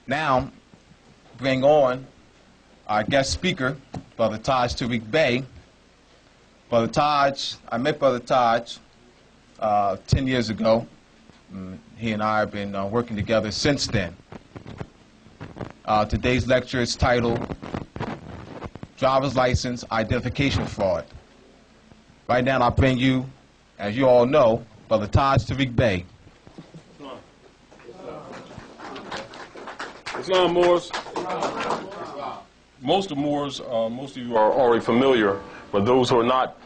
Now bring on our guest speaker, Brother Taj Tarik Bey. Brother Taj, I met Brother Taj 10 years ago. He and I have been working together since then. Today's lecture is titled Driver's License Identification Fraud. Right now I bring you, as you all know, Brother Taj Tarik Bey. Islam Moors. Most of you are already familiar, but those who are not,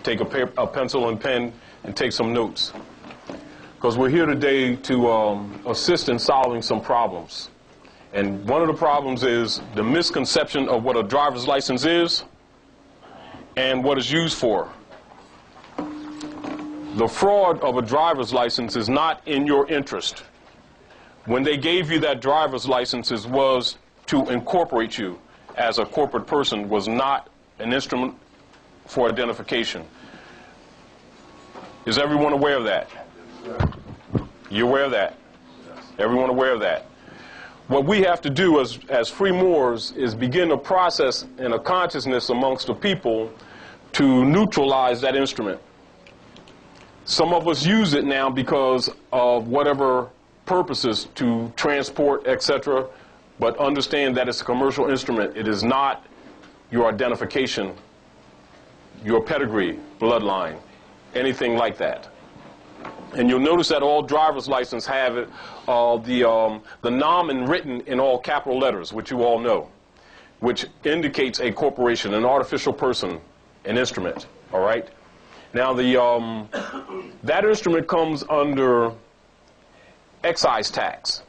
take a pencil and pen and take some notes. Because we're here today to assist in solving some problems. And one of the problems is the misconception of what a driver's license is and what it's used for. The fraud of a driver's license is not in your interest. When they gave you that driver's license, it was to incorporate you as a corporate person, was not an instrument for identification. Is everyone aware of that? You're aware of that? Everyone aware of that? What we have to do as free Moors is begin a process and a consciousness amongst the people to neutralize that instrument. Some of us use it now because of whatever purposes, to transport, etc., but understand that it's a commercial instrument. It is not your identification, your pedigree, bloodline, anything like that. And you'll notice that all driver's license have it, the nomen written in all capital letters, which you all know, which indicates a corporation, an artificial person, an instrument. All right. Now that instrument comes under excise tax.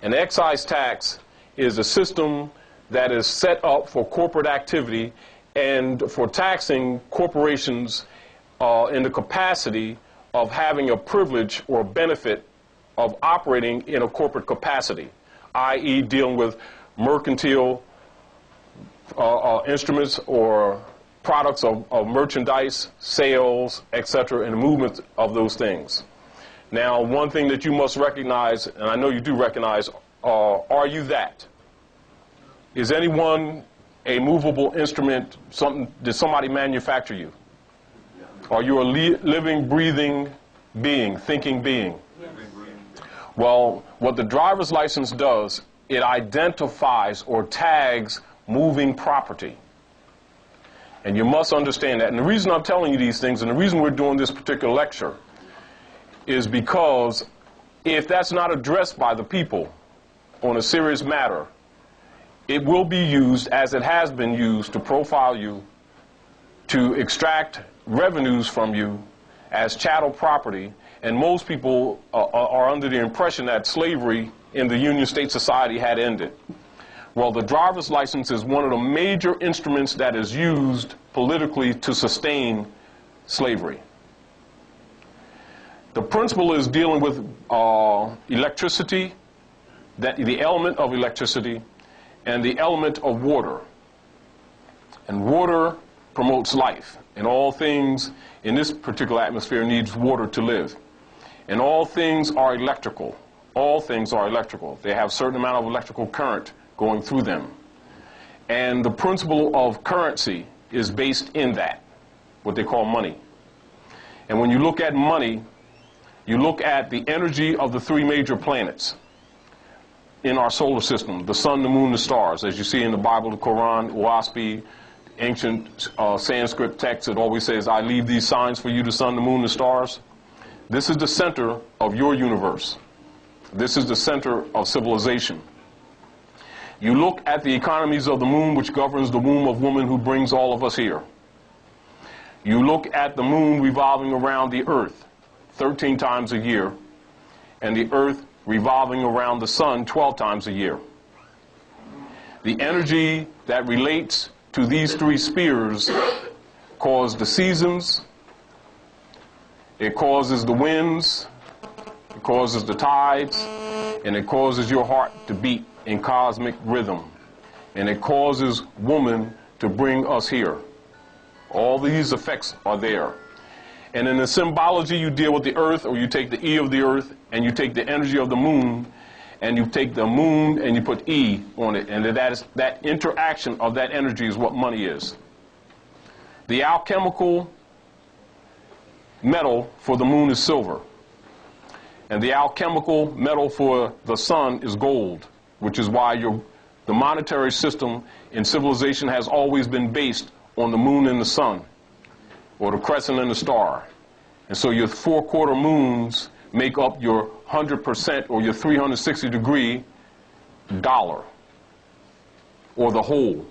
And excise tax is a system that is set up for corporate activity and for taxing corporations in the capacity of having a privilege or benefit of operating in a corporate capacity, i.e. dealing with mercantile instruments or products of merchandise, sales, etc., and the movement of those things. Now, one thing that you must recognize, and I know you do recognize, are you that? Is anyone a movable instrument? Did somebody manufacture you? Are you a living, breathing being, thinking being? Yes. Well, what the driver's license does, it identifies or tags moving property. And you must understand that. And the reason I'm telling you these things, and the reason we're doing this particular lecture, is because if that's not addressed by the people on a serious matter, it will be used, as it has been used, to profile you, to extract revenues from you as chattel property. And most people are under the impression that slavery in the Union State Society had ended. Well, the driver's license is one of the major instruments that is used politically to sustain slavery. The principle is dealing with electricity, the element of electricity, and the element of water. And water promotes life. And all things in this particular atmosphere needs water to live. And all things are electrical. All things are electrical. They have a certain amount of electrical current going through them. And the principle of currency is based in that, what they call money. And when you look at money, you look at the energy of the three major planets in our solar system, the sun, the moon, the stars, as you see in the Bible, the Quran, WASPI, ancient Sanskrit text. It always says, I leave these signs for you, the sun, the moon, the stars. This is the center of your universe. This is the center of civilization. You look at the economies of the moon, which governs the womb of woman who brings all of us here. You look at the moon revolving around the earth 13 times a year, and the earth revolving around the sun 12 times a year. The energy that relates to these three spheres cause the seasons, it causes the winds, it causes the tides, and it causes your heart to beat in cosmic rhythm. And it causes woman to bring us here. All these effects are there. And in the symbology, you deal with the earth, or you take the E of the earth, and you take the energy of the moon, and you take the moon and you put E on it, and that interaction of that energy is what money is. The alchemical metal for the moon is silver, and the alchemical metal for the sun is gold, which is why the monetary system in civilization has always been based on the moon and the sun, or the crescent and the star. And so your 4-quarter moons make up your 100% or your 360-degree dollar, or the whole.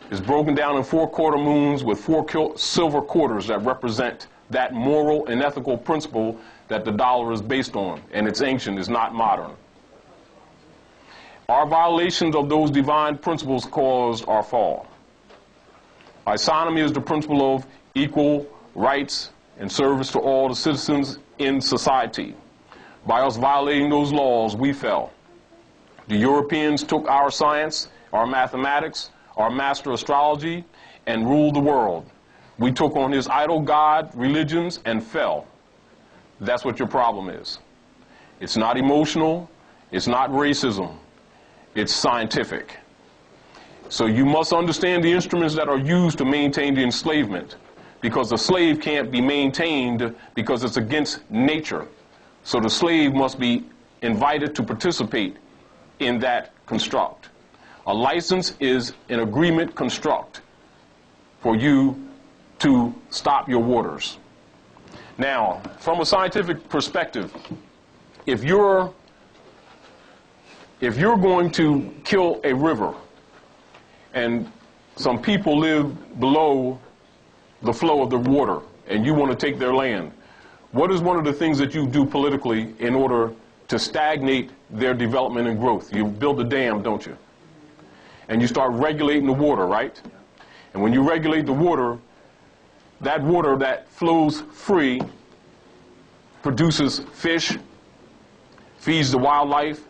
It's broken down in 4-quarter moons with 4 silver quarters that represent that moral and ethical principle that the dollar is based on, and it's ancient, it's not modern. Our violations of those divine principles caused our fall. Isonomy is the principle of equal rights and service to all the citizens in society. By us violating those laws, we fell. The Europeans took our science, our mathematics, our master astrology, and ruled the world. We took on his idol god religions and fell. That's what your problem is. It's not emotional, it's not racism, it's scientific. So you must understand the instruments that are used to maintain the enslavement, because the slave can't be maintained because it's against nature. So the slave must be invited to participate in that construct. A license is an agreement construct for you to stop your waters. Now, from a scientific perspective, if you're going to kill a river and some people live below the flow of the water and you want to take their land, what is one of the things that you do politically in order to stagnate their development and growth? You build a dam, don't you? And you start regulating the water, right? And when you regulate the water that flows free produces fish, feeds the wildlife,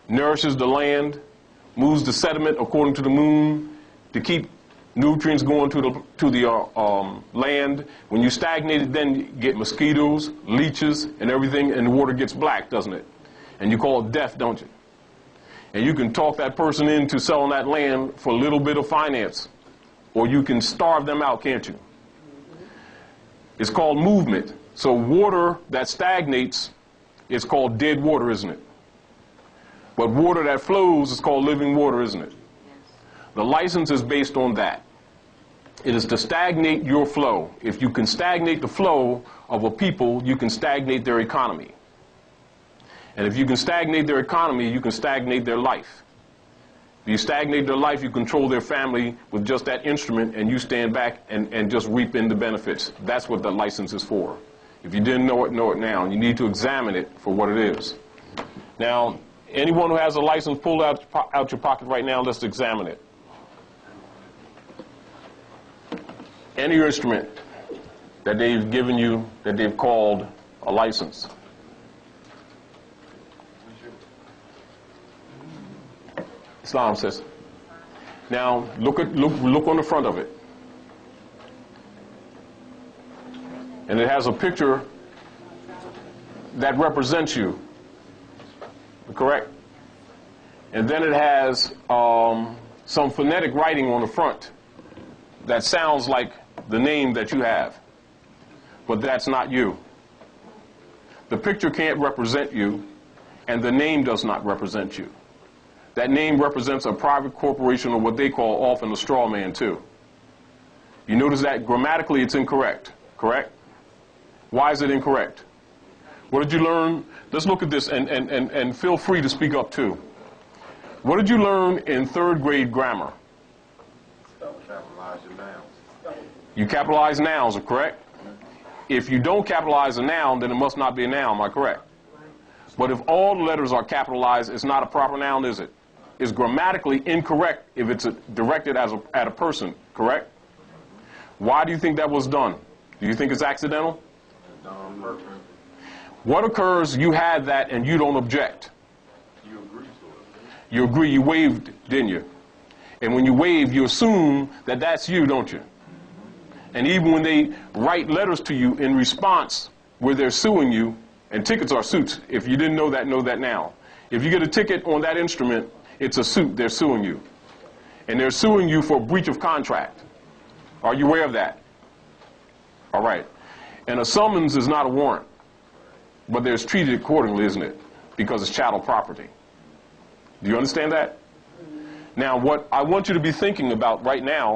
nourishes the land, moves the sediment according to the moon to keep nutrients going to the land. When you stagnate it, then you get mosquitoes, leeches, and everything, and the water gets black, doesn't it? And you call it death, don't you? And you can talk that person into selling that land for a little bit of finance, or you can starve them out, can't you? It's called movement. So water that stagnates is called dead water, isn't it? But water that flows is called living water, isn't it? The license is based on that. It is to stagnate your flow. If you can stagnate the flow of a people, you can stagnate their economy. And if you can stagnate their economy, you can stagnate their life. If you stagnate their life, you control their family with just that instrument, and you stand back and just reap in the benefits. That's what the license is for. If you didn't know it now. And you need to examine it for what it is. Now, anyone who has a license, pull it out your pocket right now. Let's examine it. Any instrument that they've given you, that they've called a license. Islam says. Now look on the front of it, and it has a picture that represents you. Correct? And then it has some phonetic writing on the front that sounds like the name that you have, but that's not you. The picture can't represent you, and the name does not represent you. That name represents a private corporation, or what they call often a straw man too. You notice that grammatically it's incorrect, correct? Why is it incorrect? What did you learn? Let's look at this, and feel free to speak up too. What did you learn in 3rd grade grammar? Capitalize your nouns. You capitalize nouns, correct? If you don't capitalize a noun, then it must not be a noun, am I correct? But if all the letters are capitalized, it's not a proper noun, is it? It's grammatically incorrect if it's directed at a person, correct? Why do you think that was done? Do you think it's accidental? What occurs, you had that and you don't object? You agree to it. You agree, you waived, didn't you? And when you waive, you assume that that's you, don't you? And even when they write letters to you in response where they're suing you, and tickets are suits, if you didn't know that now. If you get a ticket on that instrument, it's a suit. They're suing you. And they're suing you for breach of contract. Are you aware of that? All right. And a summons is not a warrant, but there's treated accordingly, isn't it? Because it's chattel property. Do you understand that? Now, what I want you to be thinking about right now